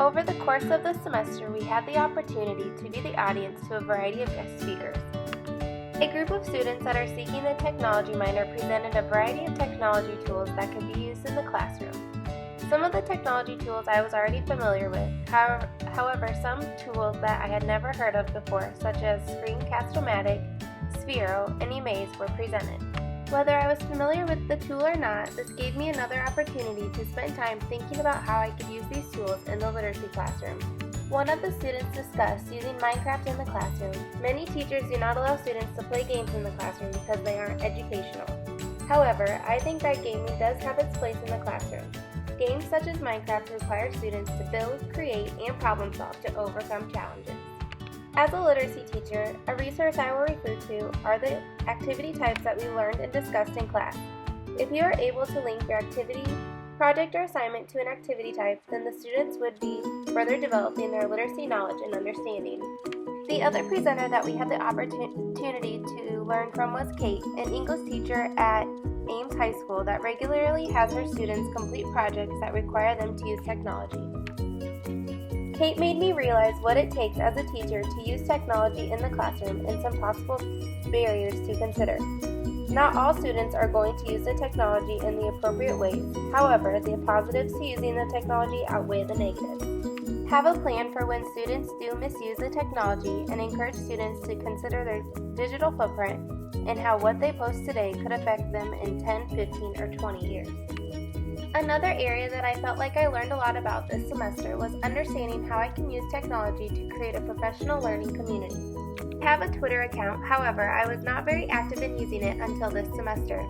Over the course of the semester, we had the opportunity to be the audience to a variety of guest speakers. A group of students that are seeking the technology minor presented a variety of technology tools that can be used in the classroom. Some of the technology tools I was already familiar with, however, some tools that I had never heard of before, such as Screencast-O-Matic, Sphero, and eMaze were presented. Whether I was familiar with the tool or not, this gave me another opportunity to spend time thinking about how I could use these tools in the literacy classroom. One of the students discussed using Minecraft in the classroom. Many teachers do not allow students to play games in the classroom because they aren't educational. However, I think that gaming does have its place in the classroom. Games such as Minecraft require students to build, create, and problem solve to overcome challenges. As a literacy teacher, a resource I will refer to are the activity types that we learned and discussed in class. If you are able to link your activity, project, or assignment to an activity type, then the students would be further developing their literacy knowledge and understanding. The other presenter that we had the opportunity to learn from was Kate, an English teacher at Ames High School that regularly has her students complete projects that require them to use technology. Kate made me realize what it takes as a teacher to use technology in the classroom and some possible barriers to consider. Not all students are going to use the technology in the appropriate ways. However, the positives to using the technology outweigh the negatives. Have a plan for when students do misuse the technology and encourage students to consider their digital footprint and how what they post today could affect them in 10, 15, or 20 years. Another area that I felt like I learned a lot about this semester was understanding how I can use technology to create a professional learning community. I have a Twitter account, however, I was not very active in using it until this semester.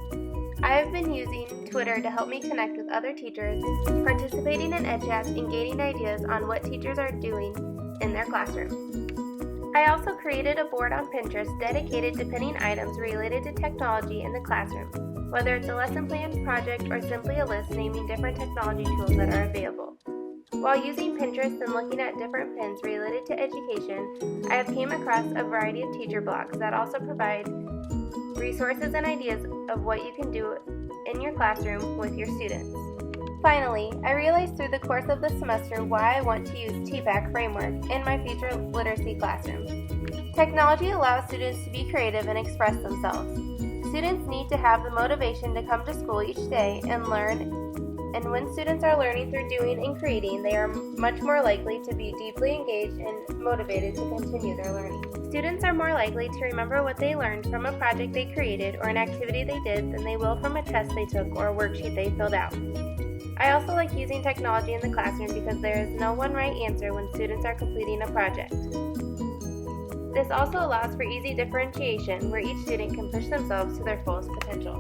I have been using Twitter to help me connect with other teachers, participating in EdChats, and gaining ideas on what teachers are doing in their classroom. I also created a board on Pinterest dedicated to pinning items related to technology in the classroom, whether it's a lesson plan, project, or simply a list naming different technology tools that are available. While using Pinterest and looking at different pins related to education, I have came across a variety of teacher blogs that also provide resources and ideas of what you can do in your classroom with your students. Finally, I realized through the course of the semester why I want to use TPAC framework in my future literacy classroom. Technology allows students to be creative and express themselves. Students need to have the motivation to come to school each day and learn, and when students are learning through doing and creating, they are much more likely to be deeply engaged and motivated to continue their learning. Students are more likely to remember what they learned from a project they created or an activity they did than they will from a test they took or a worksheet they filled out. I also like using technology in the classroom because there is no one right answer when students are completing a project. This also allows for easy differentiation where each student can push themselves to their fullest potential.